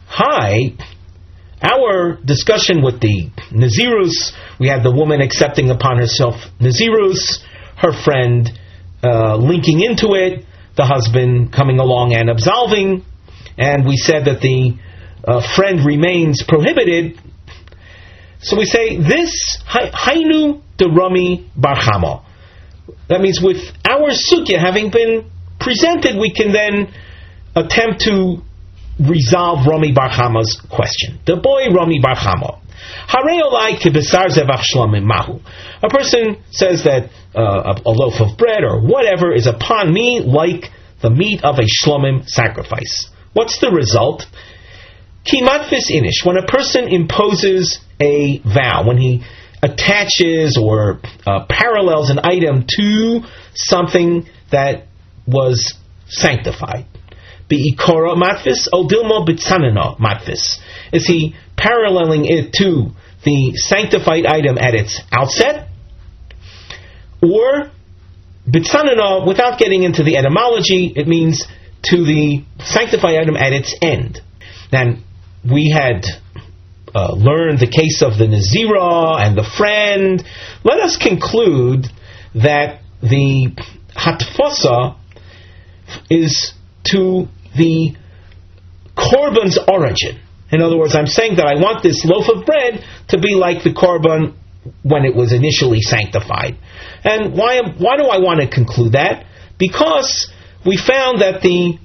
Hi. Our discussion with the Nazirus, we had the woman accepting upon herself Nazirus, her friend linking into it, the husband coming along and absolving, and we said that the friend remains prohibited. So we say this Hainu de Rami Bar Chama. That means with our sugya having been presented, we can then attempt to resolve Rami Bar Chama's question. The boy Rami Bar Chama. A person says that a loaf of bread or whatever is upon me like the meat of a shlomim sacrifice. What's the result? Kimatfis inish. When a person imposes a vow, when he attaches or parallels an item to something that was sanctified. Be'ikora matfis o dilmo b'tzanana matfis. Is he paralleling it to the sanctified item at its outset? Or b'tzanana, without getting into the etymology, it means to the sanctified item at its end. And we had learned the case of the Nazira and the friend. Let us conclude that the hatfasa is to the korban's origin. In other words, I'm saying that I want this loaf of bread to be like the korban when it was initially sanctified. And why do I want to conclude that? Because we found that the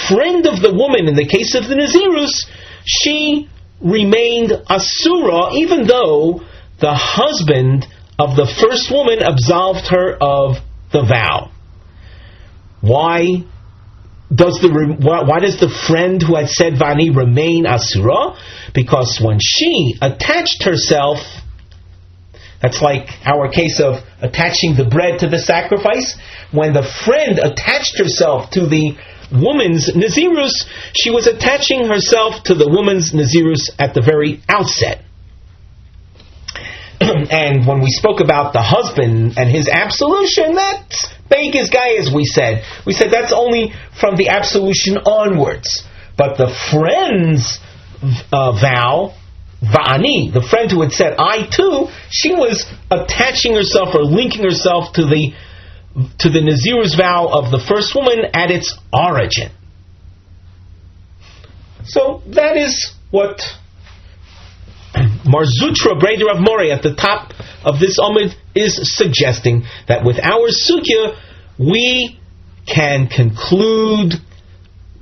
friend of the woman, in the case of the Nazirus, she remained asura, even though the husband of the first woman absolved her of the vow. Why does the friend who had said Vani remain asura? Because when she attached herself, that's like our case of attaching the bread to the sacrifice. When the friend attached herself to the woman's Nazirus, she was attaching herself to the woman's Nazirus at the very outset. And when we spoke about the husband and his absolution, that's Beges guy, as we said. We said that's only from the absolution onwards. But the friend's vow, Va'ani, the friend who had said, I too, she was attaching herself or linking herself to the Nazir's vow of the first woman at its origin. So that is what Marzutra Breder of Mori at the top of this Omid is suggesting, that with our sugya we can conclude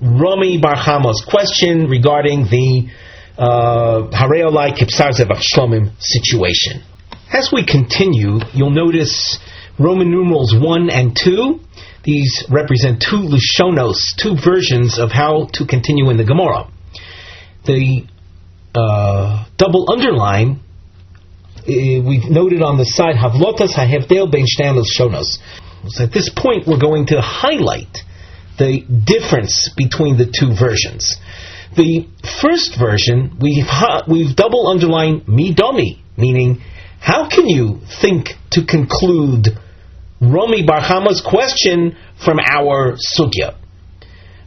Rami Bar Chama's question regarding the Hareolai Kipsar Zevach Shlomim situation. As we continue, you'll notice Roman numerals 1 and 2. These represent two Lashonos, two versions of how to continue in the Gemara. The double underline, we've noted on the side, Havlotas HaHevdel Ben Shnei Lashonos. So at this point, we're going to highlight the difference between the two versions. The first version, we've double underlined midomi, meaning, how can you think to conclude Rami Bar Chama's question from our sugya?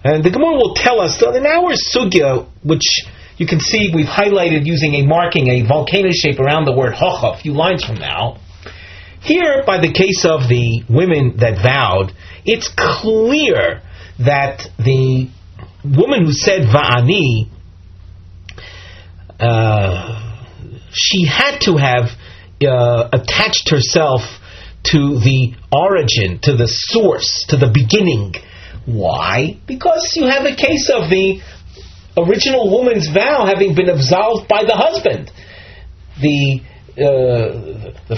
And the Gemara will tell us that in our sugya, which you can see we've highlighted using a marking, a volcano shape around the word hocha, a few lines from now, Here, by the case of the women that vowed, it's clear that the woman who said Va'ani, she had to have attached herself to the origin, to the source, to the beginning. Why? Because you have a case of the original woman's vow having been absolved by the husband. The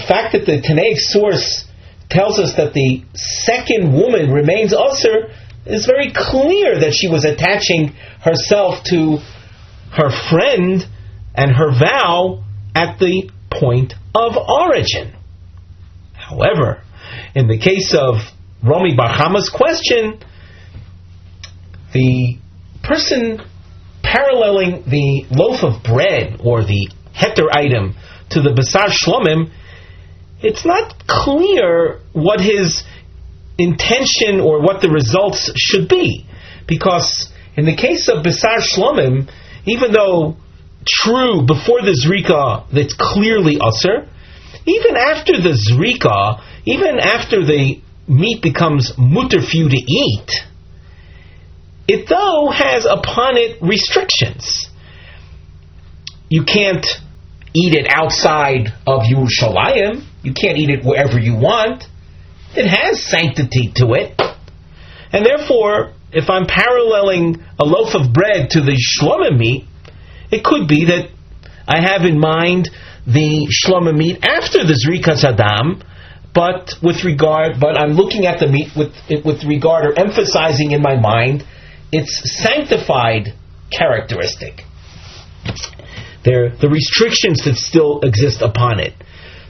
fact that the Tanaic source tells us that the second woman remains Ozer is very clear that she was attaching herself to her friend and her vow at the point of origin. However, in the case of Romi Bar Chama's question, the person paralleling the loaf of bread or the heter item to the Basar Shlomim, it's not clear what his intention or what the results should be. Because in the case of Basar Shlomim, even though true before the Zrika that's clearly Ozer, even after the Zrika, even after the meat becomes mutter for you to eat, it though has upon it restrictions. You can't eat it outside of Yerushalayim. You can't eat it wherever you want. It has sanctity to it. And therefore, if I'm paralleling a loaf of bread to the Shlomim meat, it could be that I have in mind the Shlomim meat after the Zrikas Adam, but I'm looking at the meat with regard, or emphasizing in my mind its sanctified characteristic. The restrictions that still exist upon it.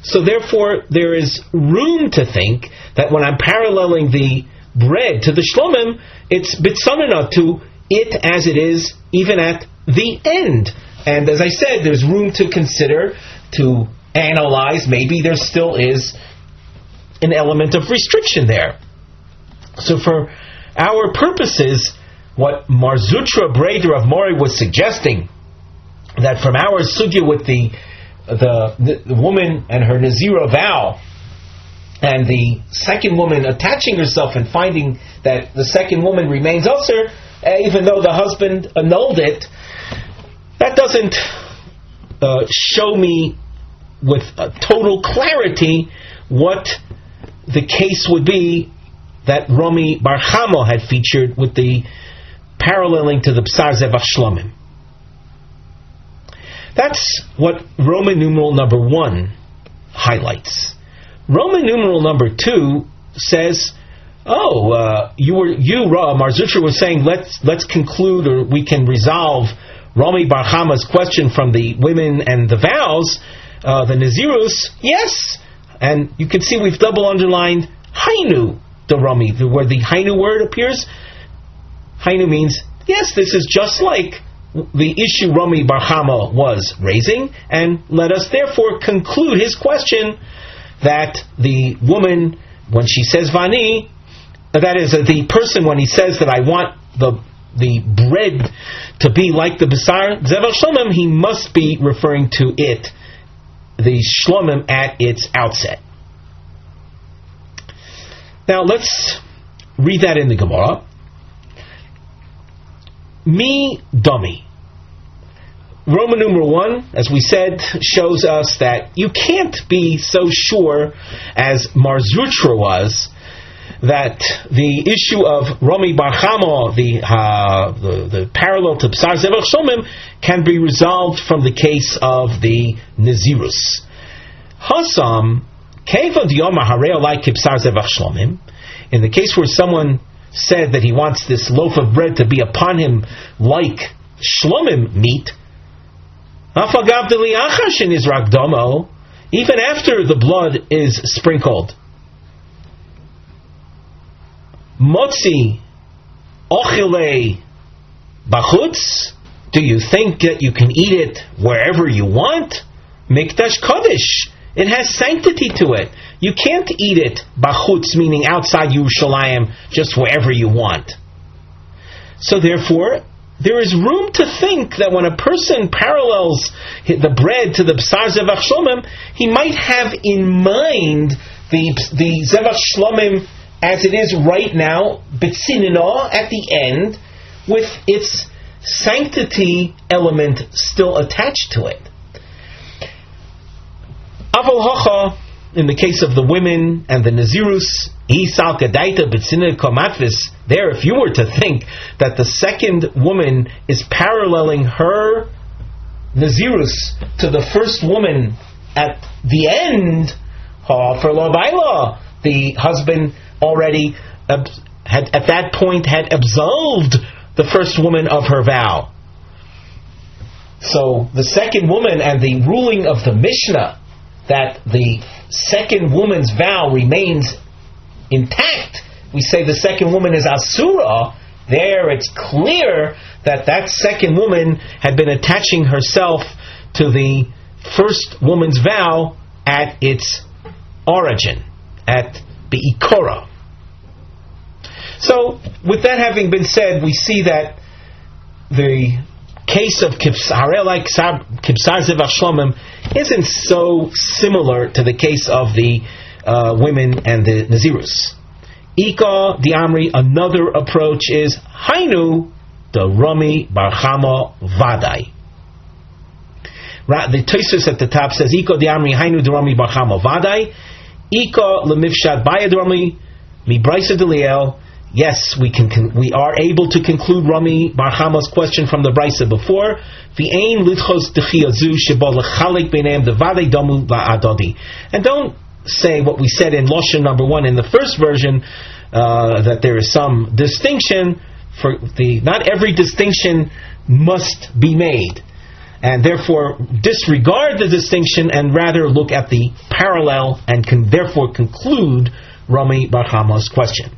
So therefore, there is room to think that when I'm paralleling the bread to the Shlomim, it's bitsanana to it as it is, even at the end. And as I said, there's room to consider, to analyze, maybe there still is an element of restriction there. So for our purposes, what Mar Zutra Breder of Mori was suggesting, that from our sugya with the woman and her Nazir vow, and the second woman attaching herself and finding that the second woman remains Ozer, even though the husband annulled it, that doesn't show me with total clarity what the case would be that Romi Bar Chama had featured with the paralleling to the B'sar Zevach Shlomim. That's what Roman numeral number 1 highlights. Roman numeral number 2 says, Mar Zutra was saying, let's conclude, or we can resolve Romi Bar Chama's question from the women and the vows, the Nazirus. Yes, and you can see we've double underlined Hainu, the Romi, where the Hainu word appears. Hainu means, yes, this is just like the issue Romi Bar Chama was raising, and let us therefore conclude his question that the woman, when she says Vani, that is, the person, when he says that I want the bread to be like the B'sar Zevach Shlomim, he must be referring to it, the Shlomim, at its outset. Now let's read that in the Gemara. Mi Dami. Roman numeral 1, as we said, shows us that you can't be so sure as Mar Zutra was that the issue of Romi Bar Chama, the parallel to B'sar Zevach Shlomim, can be resolved from the case of the Nazirus. Hasam Keva Diyoma Harei Olai Kib'sar Zevach Shlomim. In the case where someone said that he wants this loaf of bread to be upon him like Shlomim meat, even after the blood is sprinkled, Motzi ochile bachutz, do you think that you can eat it wherever you want? Mikdash Kodesh, it has sanctity to it. You can't eat it bachutz, meaning outside Yerushalayim, just wherever you want. So therefore, there is room to think that when a person parallels the bread to the B'sar Zevach Shlomim, he might have in mind the Zevach Shlomim as it is right now, B'tzinina at the end, with its sanctity element still attached to it. Aval Hacha, in the case of the women and the Nazirus, Isal Kadaita B'tzinina Komatvis, there, if you were to think that the second woman is paralleling her Nazirus to the first woman at the end, for Lobaila, the husband already had at that point had absolved the first woman of her vow. So the second woman and the ruling of the Mishnah that the second woman's vow remains intact, we say the second woman is Asura, there it's clear that that second woman had been attaching herself to the first woman's vow at its origin, at Be'ikora. So, with that having been said, we see that the case of Kibsar Zevach Shlomim isn't so similar to the case of the women and the Nazirus. Ika Diamri, another approach is Hainu the Rami Bar Chama Vadai. The Tosfos at the top says Ika Diamri Hainu the Rami Bar Chama Vadai. Ika Lemifshat Baya Rami Mi Braisa Deliel. Yes, we are able to conclude Rami Bar Chama's question from the Braisa before. V'ein lidchos dechiyazu sheba lechalek b'neim devadei damu la'adodi. And don't say what we said in Lashon number 1 in the first version, that there is some distinction. Not every distinction must be made, and therefore disregard the distinction and rather look at the parallel and can therefore conclude Rami Bar Chama's question.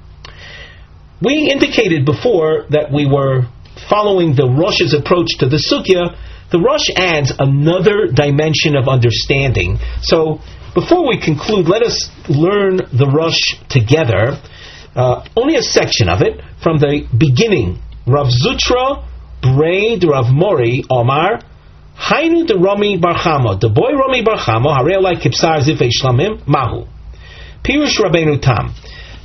We indicated before that we were following the Rosh's approach to the sugya. The Rosh adds another dimension of understanding. So, before we conclude, let us learn the Rosh together. Only a section of it, from the beginning. Rav Zutra, Brei de Rav Mori, Omar, Hainu de Rami Bar Chama, the boy Rami Bar Chama, Harei Alai Kibsar Zivei Shlamim, Mahu. Pirush Rabbeinu Tam.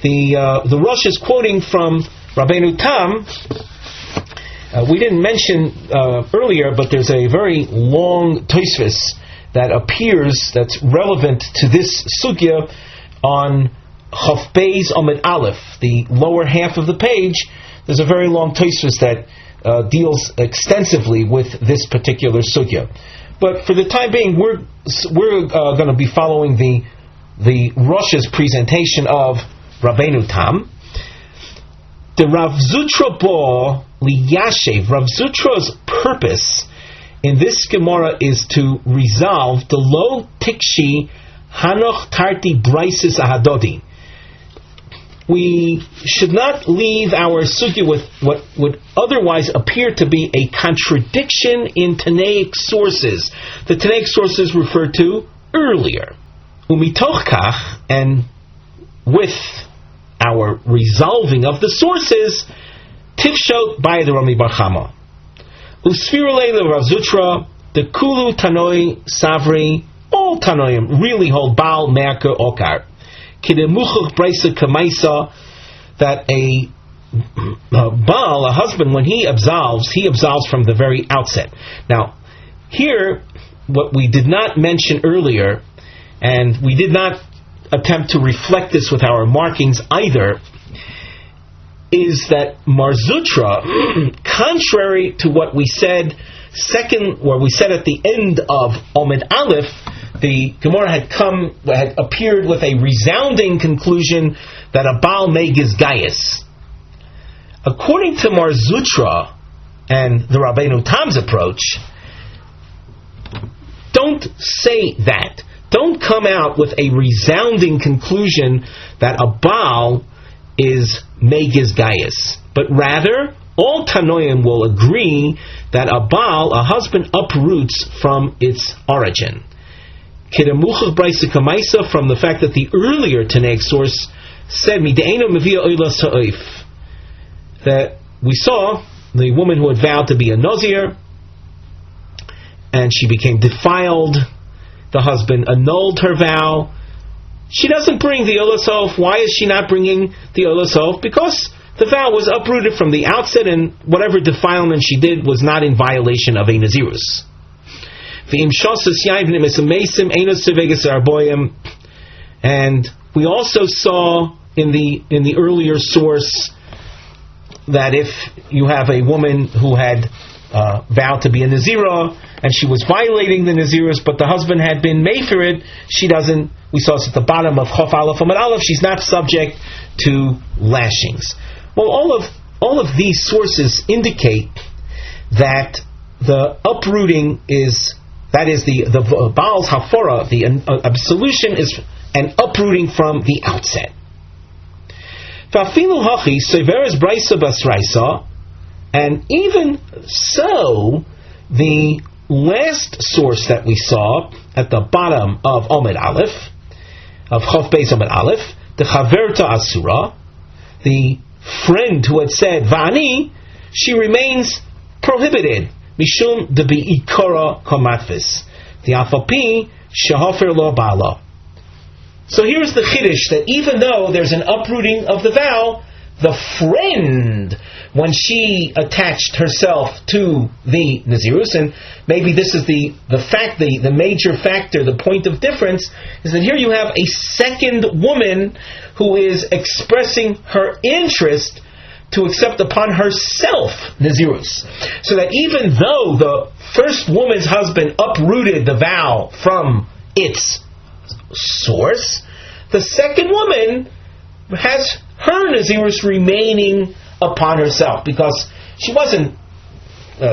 The Rosh is quoting from Rabbeinu Tam. We didn't mention earlier, but there's a very long Tosfos that appears that's relevant to this sugya on Chaf Beis Amud Aleph, the lower half of the page. There's a very long Tosfos that deals extensively with this particular sugya. But for the time being, we're going to be following the Rosh's presentation of Rabbeinu Tam. The Rav Zutra bo liyashev. Rav Zutra's purpose in this Gemara is to resolve the lo tikshi hanoch tarti braisis ahadodi. We should not leave our sugya with what would otherwise appear to be a contradiction in Tanaic sources. The Tanaic sources referred to earlier. Umitoch kach, and with our resolving of the sources, tifshot by the Rami Bar Chama. Usfirulei le Rav Zutra, the Kulu Tanoi Savri, all Tanoim really hold Baal Merker Okar. Kidemuchach Braisa Kamaisa, that a Baal, a husband, when he absolves from the very outset. Now, here, what we did not mention earlier, and we did not attempt to reflect this with our markings either, is that Mar Zutra, contrary to what we said at the end of Amud Aleph, the Gemara had appeared with a resounding conclusion that a Baal Meg is Gaius. According to Mar Zutra and the Rabbeinu Tam's approach, don't say that. Don't come out with a resounding conclusion that a Baal is Megis Gaius, but rather all Tanoim will agree that a Baal, a husband, uproots from its origin. Kidemuchach Braisa Kamaisa, from the fact that the earlier Tanaic source said Mideino Mevia Oilas Ha'oif, that we saw the woman who had vowed to be a Nazir and she became defiled. The husband annulled her vow, she doesn't bring the Ola Sof. Why is she not bringing the Ola Sof? Because the vow was uprooted from the outset, and whatever defilement she did was not in violation of a Nazirus. And we also saw in the earlier source that if you have a woman who had vowed to be a Nazirah and she was violating the Nazirus, but the husband had been Mayfirid, she doesn't. We saw this at the bottom of Chof Aleph Amud Aleph. She's not subject to lashings. Well, all of these sources indicate that the uprooting is the Baal's Hafara, the absolution is an uprooting from the outset. And even so, the last source that we saw at the bottom of Amud Aleph, of Chof Beis Amud Aleph, the Chaverta Asura, the friend who had said Vani, she remains prohibited. Mishum de bi'ikara komatvis, the afapi shehafer lo bala. So here's the chiddush, that even though there's an uprooting of the vow, the friend, when she attached herself to the Nazirus, and maybe this is the major factor, the point of difference, is that here you have a second woman who is expressing her interest to accept upon herself Nazirus. So that even though the first woman's husband uprooted the vow from its source, the second woman has her Nazirus remaining upon herself, because she wasn't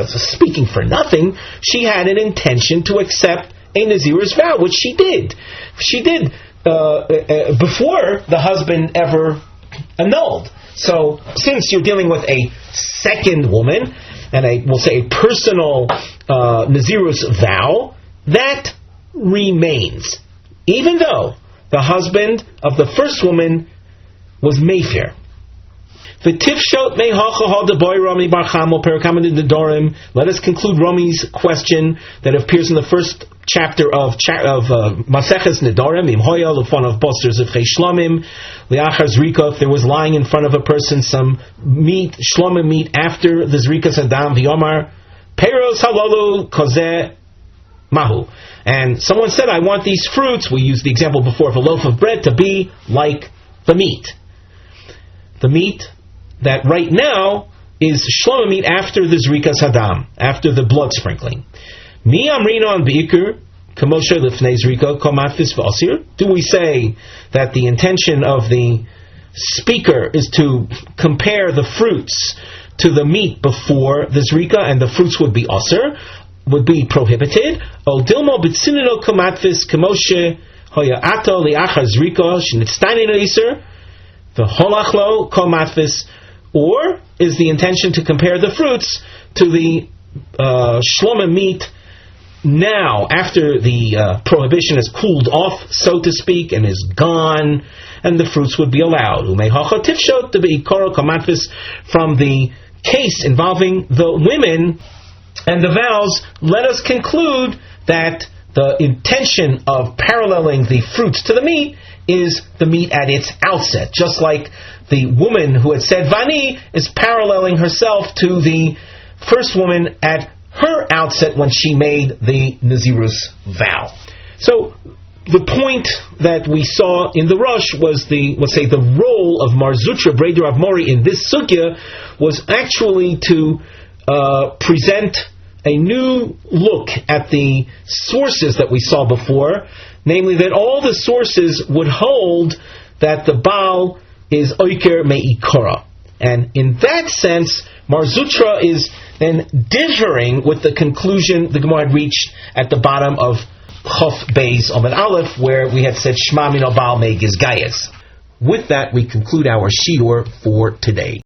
speaking for nothing. She had an intention to accept a Nazirus vow, which she did. She did before the husband ever annulled. So, since you're dealing with a second woman, and we'll say a personal Nazirus vow, that remains, even though the husband of the first woman was Mayfair. Let us conclude Rami's question that appears in the first chapter of Maseches Nedarim. Im hoya lefonav boster zivchei shlomim leachar zrika. If there was lying in front of a person some meat, shlomim meat, after the zrikas adam v'yomar peiros halalu kozeh mahu. And someone said, I want these fruits, we used the example before of a loaf of bread, to be like the meat. The meat that right now is shlomim meat after the zrikas hadam, after the blood sprinkling. Mi amrina on beikur kamoshe lifnei zrika komatfis v'asir. Do we say that the intention of the speaker is to compare the fruits to the meat before the zrika, and the fruits would be asir, would be prohibited? O dilmo b'tzinino komatfis kamoshe hoya ato liachar zrika shenitztainin isir the holachlo komatfis. Or is the intention to compare the fruits to the shlomim meat now, after the prohibition has cooled off, so to speak, and is gone, and the fruits would be allowed? From the case involving the women and the vows, let us conclude that the intention of paralleling the fruits to the meat is the meat at its outset, just like the woman who had said Vani is paralleling herself to the first woman at her outset when she made the Nazirus vow. So the point that we saw in the Rush was the role of Mar Zutra, Breder of Mori, in this sugya was actually to present a new look at the sources that we saw before, namely that all the sources would hold that the Baal is Oiker Me'ikara. And in that sense, Mar Zutra is then differing with the conclusion the Gemara had reached at the bottom of Chof Beis Amud Aleph, where we had said Shema Min Baal Me'giz Gayes. With that, we conclude our shiur for today.